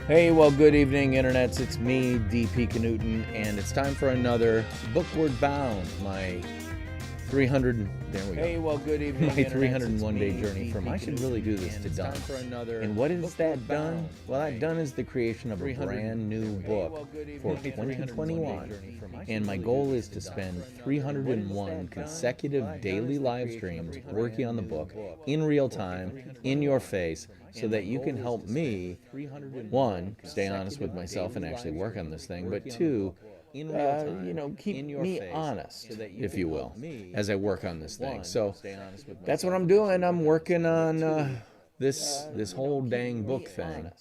Hey, well, good evening, internets. It's me, DP Knudten, and it's time for another Bookward Bound, my 300. There we go. Hey, well, good evening, my 301-day journey from I should really do this to done. And what is that done? Well, that done is the creation of a brand new book for 2021, and my goal is to spend 301 consecutive daily live streams working on the book in real time, in your face, so that you can help me, one, stay honest with myself and actually work on this thing, but two, keep me honest, if you will, as I work on this thing. So that's what I'm doing. I'm working on this whole dang book thing,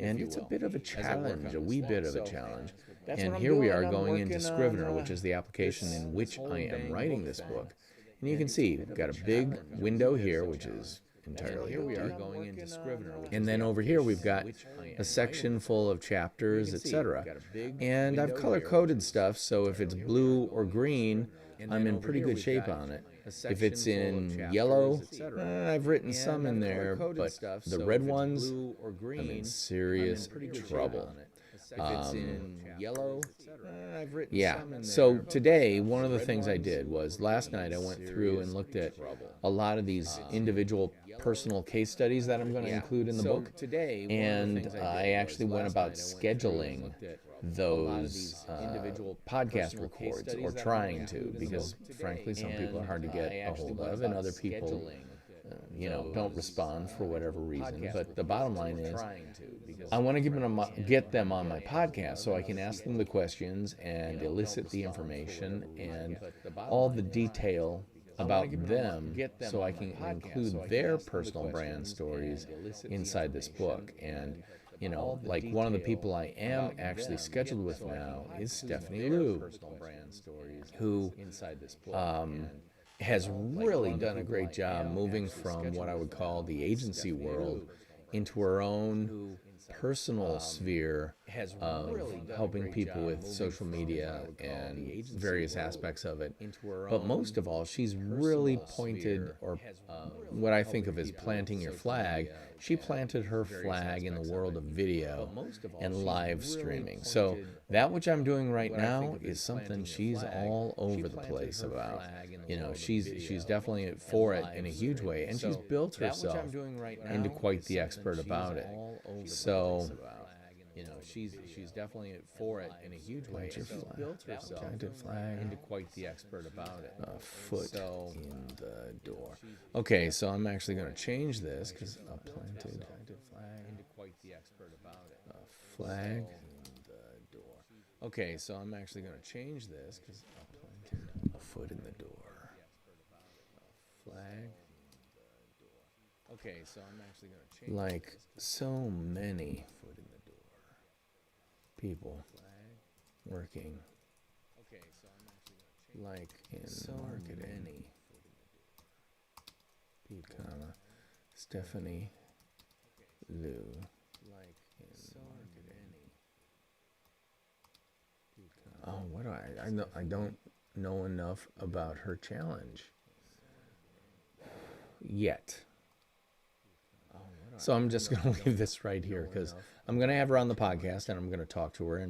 and it's a bit of a challenge, a wee bit of a challenge. And here we are going into Scrivener, which is the application in which I am writing this book. And you can see we've got a big window here, which is entirely empty. And then over here we've got a section full of chapters, etc. And I've color-coded stuff, so if it's blue or green, I'm in pretty good shape on it. If it's in yellow, I've written some in there, but the red ones, I'm in serious trouble. Yeah, so today one of the things I did was last night I went through and looked at a lot of these individual personal case studies that I'm going to include in the book, and I actually went about scheduling those podcast records, or trying to, because frankly some people are hard to get a hold of and other people don't respond for whatever reason. But the bottom line is I want to get them on my podcast so I can ask them the questions and elicit the information and all the detail about them, so I can include their personal brand stories inside this book. And like one of the people I am actually scheduled with now is Stephanie Liu, who has really done a great job moving from what I would call the agency world into her own personal sphere of helping people with social media and various aspects of it. But most of all, she's really pointed, or what I think of as planting your flag. She planted her flag in the world of video and live streaming. So that which I'm doing right now is something she's all over the place about. She's definitely for it in a huge way, and she's built herself into quite the expert about it. So she's definitely for it in a huge way. She's built herself into quite the expert about it. A foot in the door. Okay, so I'm actually going to change this because I planted a flag in the door. Okay, so I'm actually going to change this because I planted a foot in the door. A flag. Okay, so I'm actually going to change. Like so many people working like in marketing, comma, Stephanie Liu, like in marketing. Oh, what do I know? I don't know enough about her challenge yet. So I'm just going to leave this right here because I'm going to have her on the podcast and I'm going to talk to her.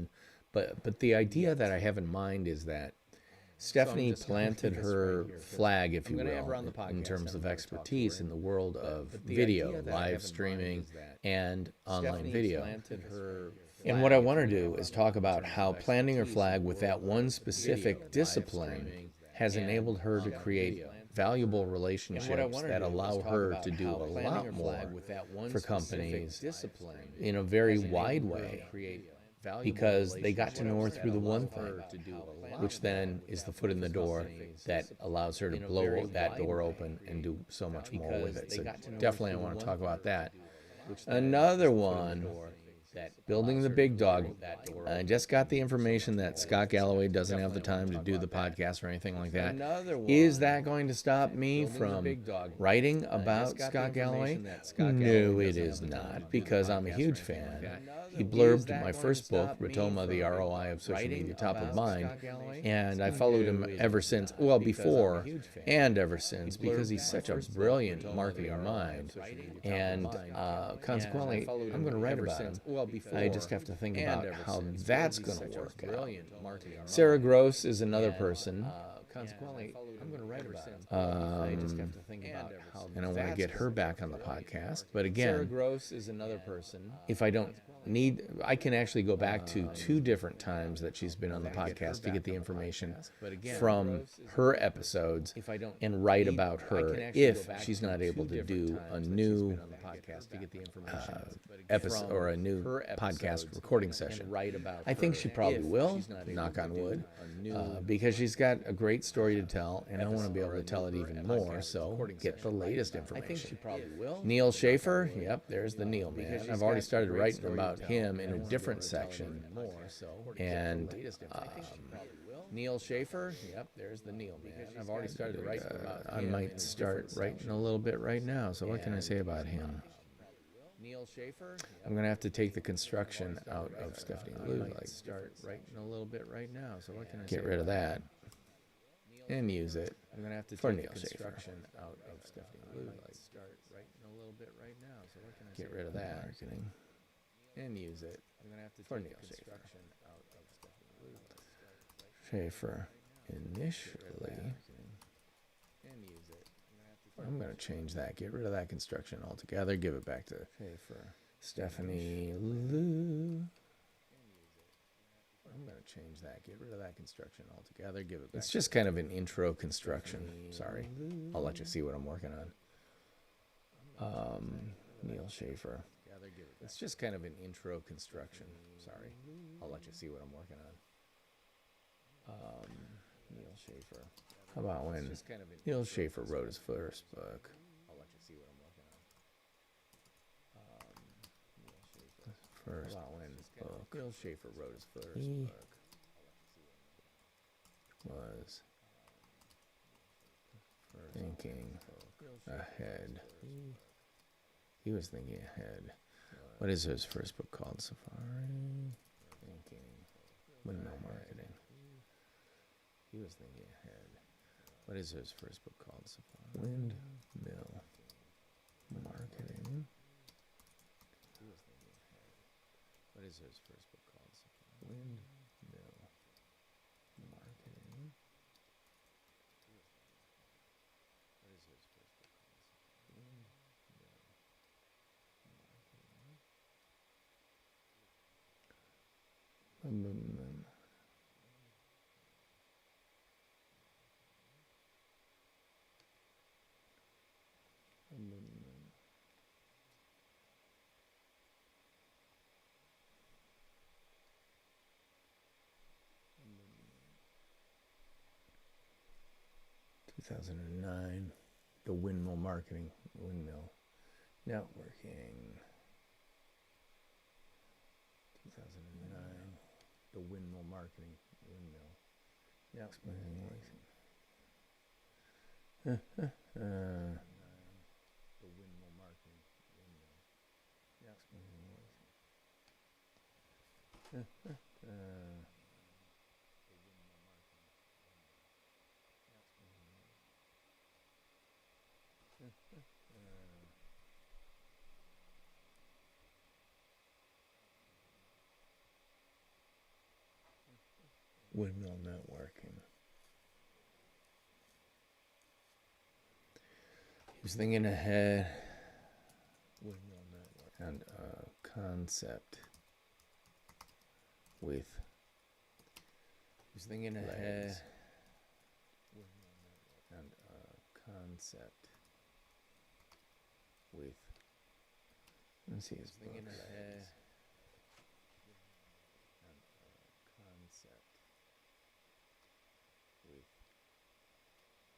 But the idea that I have in mind is that Stephanie planted her flag, if you will, in terms of expertise in the world of video, live streaming, and online video. And what I want to do is talk about how planting her flag with that one specific discipline has enabled her to create valuable relationships that allow her to do a lot more for companies in a very wide way, because they got to know her through the one thing, which then is the foot in the door that allows her to blow that door open and do so much more with it. So definitely I want to talk about that. Another one, building the big dog. I just got the information that Scott Galloway doesn't have the time to do the podcast or anything like that. Is that going to stop me from writing about Scott Galloway? No, it is not, because I'm a huge fan. He blurbed my first book, Rotoma, The ROI of Social Media Top of Mind, and I followed him ever since, well, before and ever since, because he's such a brilliant marketing mind, and consequently, I'm going to write about him. I just have to think about how that's going to work out. Sarah Gross is another person. Consequently, I'm going to write about it. I just have to think about how and I want to get her back on the podcast. But again, Sarah Gross is another person. If I don't need, I can actually go back to 2 different times that she's been on the podcast to get the information from her episodes and write about her if she's not able to do a new episode or a new podcast recording session. I think she probably will, knock on wood, because she's got a great story to tell, and I want to be able to tell it even more, so get the latest information. I think she probably will. Neal Schaefer, yep, there's the Neal man. I've already started writing about him in a different section, and Neal Schaefer, yep, there's the Neal man. I've already started writing about him. I might start writing a little bit right now, so what can I say about him? Neal Schaefer. I'm gonna have to take the construction out of Stephanie Lou. Like start writing a little bit right now. So what can I get rid of that and use it? I'm gonna have to take the construction out of Stephanie Lou. Like start writing a little bit right now. So what can I get rid of that marketing and use it? I'm gonna have to take the construction out of Stephanie Lou. Schaefer initially. And use it. I'm going to change that. Get rid of that construction altogether. Give it back to Stephanie Lou. I'm going to change that. Get rid of that construction altogether. Give it back. It's just kind of an intro construction. Sorry. I'll let you see what I'm working on. Neal Schaefer. It's just kind of an intro construction. Sorry. I'll let you see what I'm working on. Neal Schaefer. How about when Neal Schaefer wrote his first book? I'll let you see what I'm working on. First book. Neal Schaefer wrote his first book. Was thinking ahead. He was thinking ahead. What is his first book called? Safari. Thinking. Windmill Marketing. He was thinking ahead. What is his first book called? Windmill Marketing. What is his first book called? Windmill Marketing. What is his first book called? Windmill Marketing. 2009, the Windmill Marketing, Windmill Networking. 2009, the Windmill Marketing, Windmill Networking. The Windmill Marketing, Windmill Networking. Windmill Networking. He was thinking ahead. Windmill Network and a concept with. He was thinking ahead. Windmill Network and a concept with. Let's see his thinking ahead.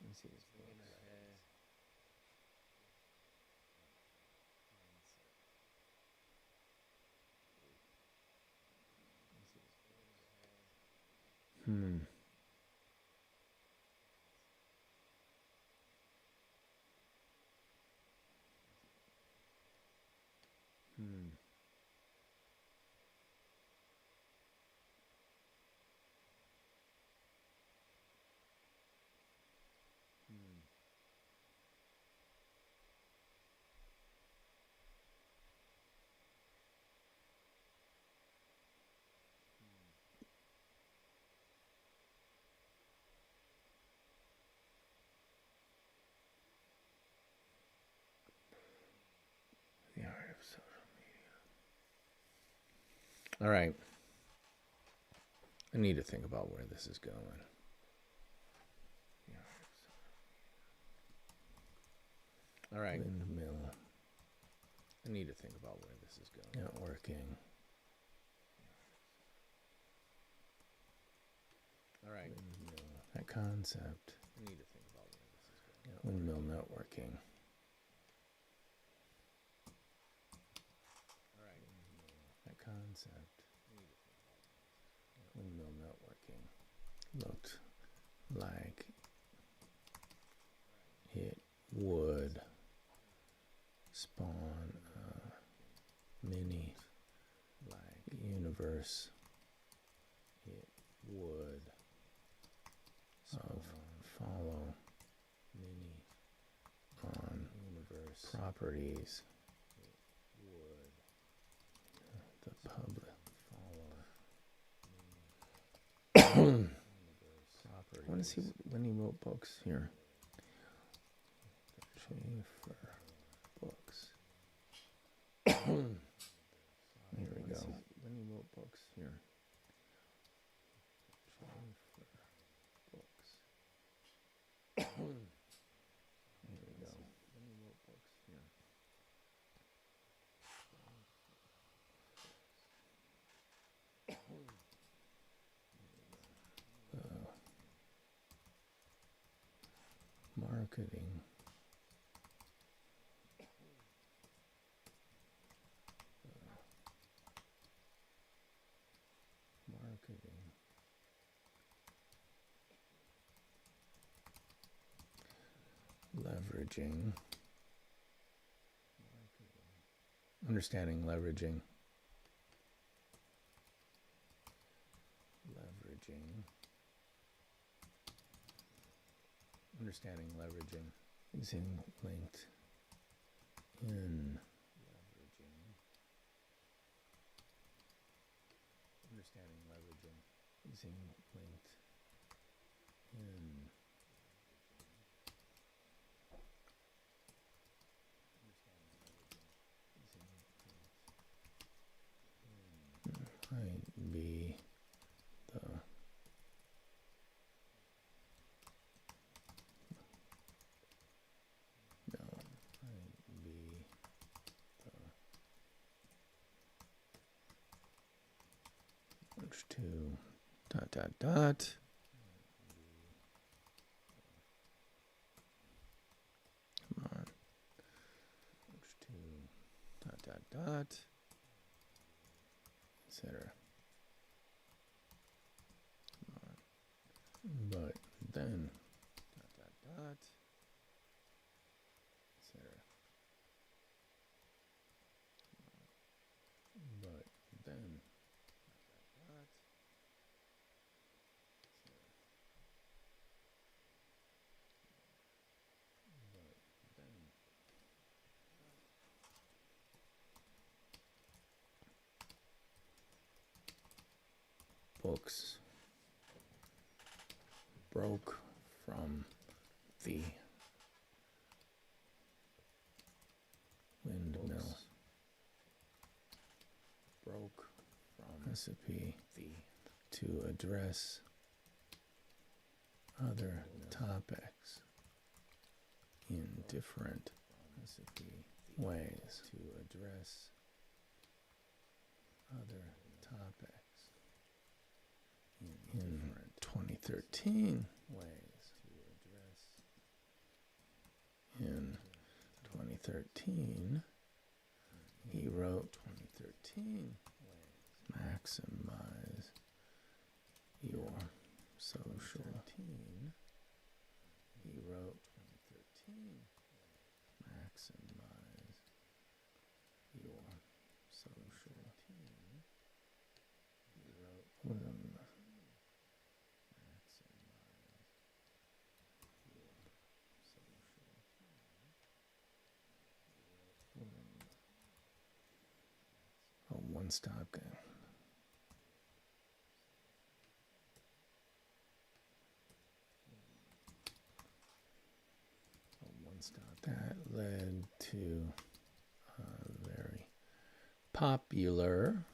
Let's see his books. Hmm. Hmm. All right. I need to think about where this is going. All right. Windmill. I need to think about where this is going. Not working. All right. Windmill. That concept. I need to think about where this is going. Windmill not working. All right. That concept. Windmill not working. Looked like it would spawn a mini like universe. It would follow mini on universe properties. It would the public follow. I want to see when he wrote books here. Schaefer books. Here we go. When he wrote books here. Schaefer books. Here we go. When he wrote books here. Marketing. Marketing. Leveraging. Understanding leveraging. Leveraging. Understanding leveraging. Using linked in. Leveraging. Understanding leveraging. Using linked in. Might be the to dot dot dot. Come on. To dot dot dot. Etc. Come on. But then dot dot dot. Etc. But then books broke from the windmill. Broke from recipe to address other topics in different ways. To address other topics in 2013 ways. To address in 2013 he wrote 2013 maximize your social. He wrote 2013 maximize your social. He wrote one-stop game. One-stop. That led to a very popular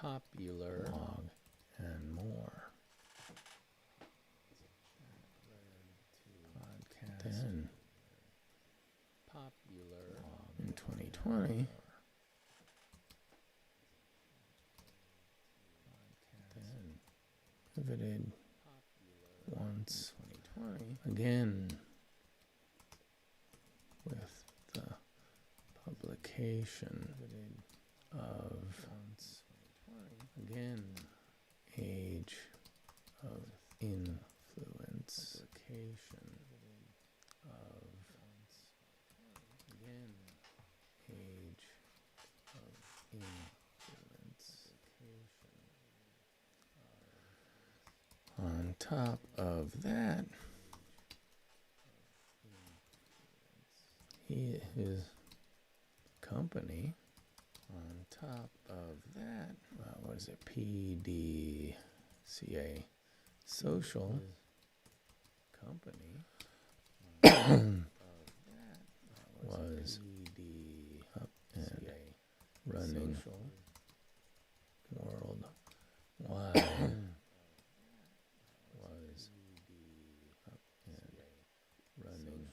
popular blog and more. Podcast. Then popular in 2020. Then pivoted once 2020 again with the publication of again age of influence publication of again age of influence on top of that his company on top of that, what is it, PDCA social company was up and running worldwide was up and running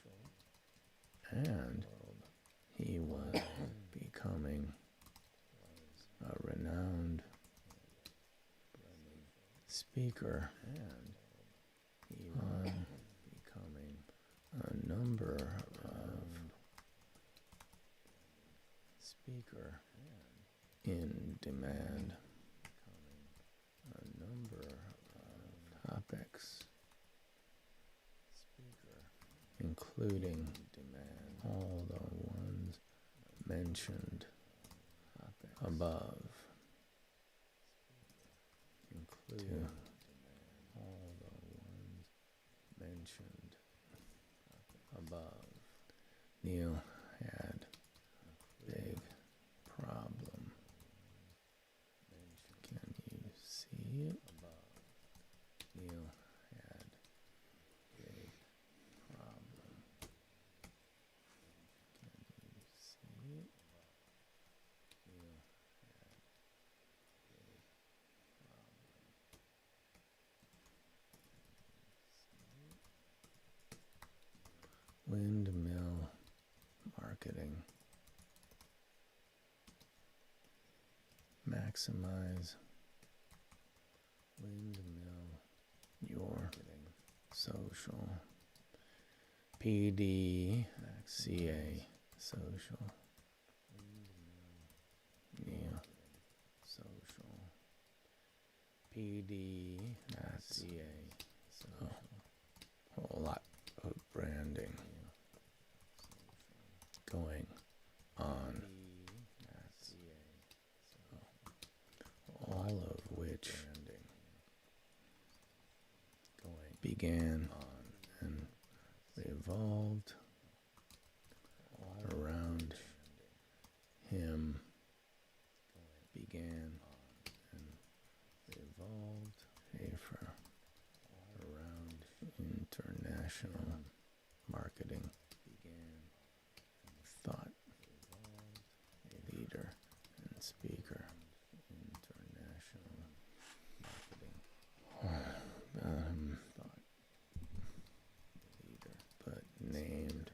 and he was becoming a renowned speaker and he was becoming a number of speaker in demand a number of topics including all the ones mentioned above, including all the ones mentioned above. Neal had a big problem. Can you see it? Neal had a big problem. Can you see it? Neal had a big problem. Windmill marketing. Maximize windmill your social. PDCA social. Neal social. PDCA social. Whole lot of branding going on. All of which began and revolved around him. Began and revolved around international marketing. Thought leader and speaker. International marketing. Thought leader, but named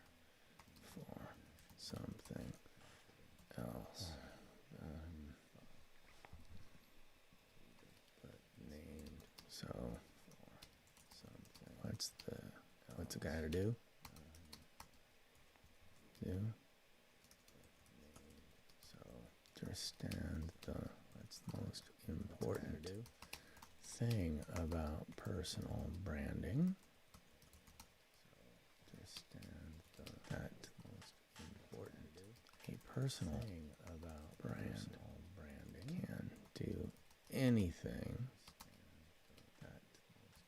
for something else. But named so for something. What's the guy to do? So understand that's the most important thing about personal branding. Understand that most important a personal thing about personal branding can do anything. That most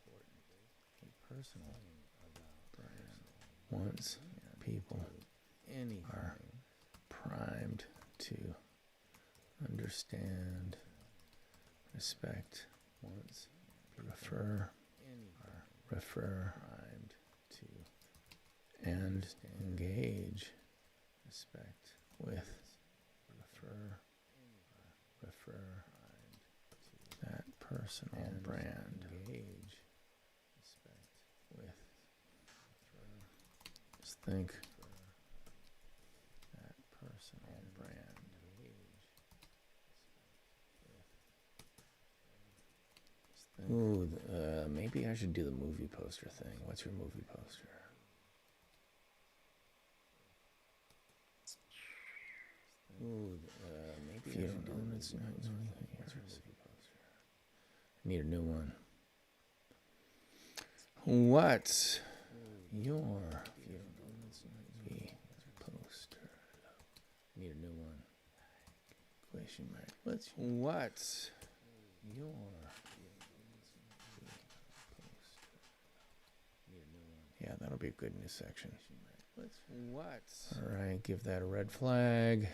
important a personal thing about brand once people are primed to understand, respect, once refer, primed to, and engage, respect with, refer, personal brand. Engage. Respect. With. Just think. That personal brand. Engage. Ooh, maybe I should do the movie poster thing. What's your movie poster? Ooh, maybe I should do the movie poster. What's your movie poster? I need a new one. What's your movie poster? I need a new one. Question mark. What's your Yeah, that'll be a good news section. All right, give that a red flag.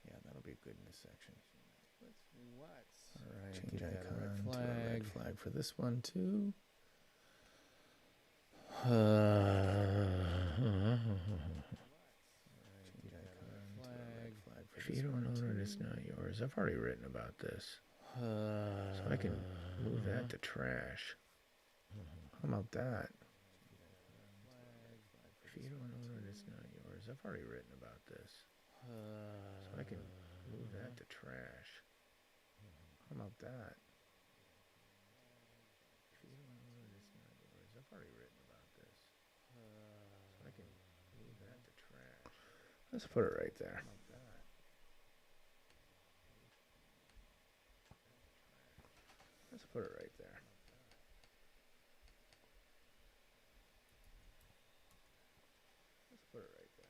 Yeah, that'll be a good news section. All right, change icon to a red flag for this one too. Change icon to a red flag for if you don't own it, it's not yours. I've already written about this. So I can move that to trash. How about that? If you don't own it, it's not yours. I've already written about this. So I can move that to trash. How about that? If you don't own it, it's not yours. I've already written about this. So I can move that to trash. Let's put it right there. Let's put it right there. Let's put it right there.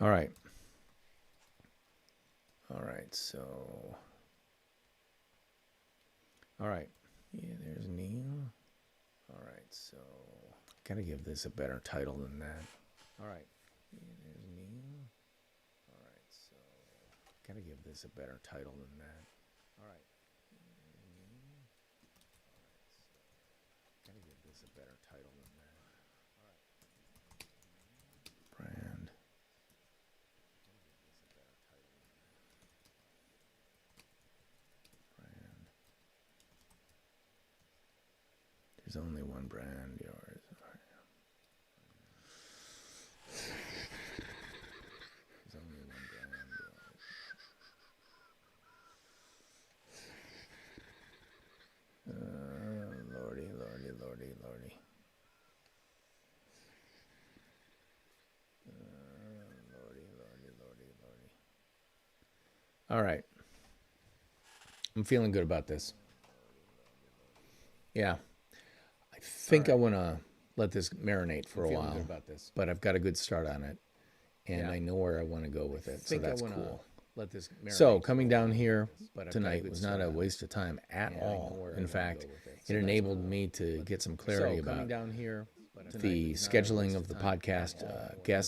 All right. All right, so... All right. Yeah, there's Neal. All right, so... Gotta give this a better title than that. All right. Yeah, there's Neal. All right, so... Gotta give this a better title than that. All right. Yeah, there's Neal. All right, so... Gotta give this a better title than that. All right. Brand. There's only one brand, yours. There's only one brand, yours. Lordy, lordy, lordy, lordy. Lordy, lordy, lordy, lordy. All right. I'm feeling good about this. Yeah. I think I want to let this marinate for a while, but I've got a good start on it, and I know where I want to go with it, so that's cool. So coming down here tonight was not a waste of time at all. In fact, it enabled me to get some clarity about the scheduling of the podcast guests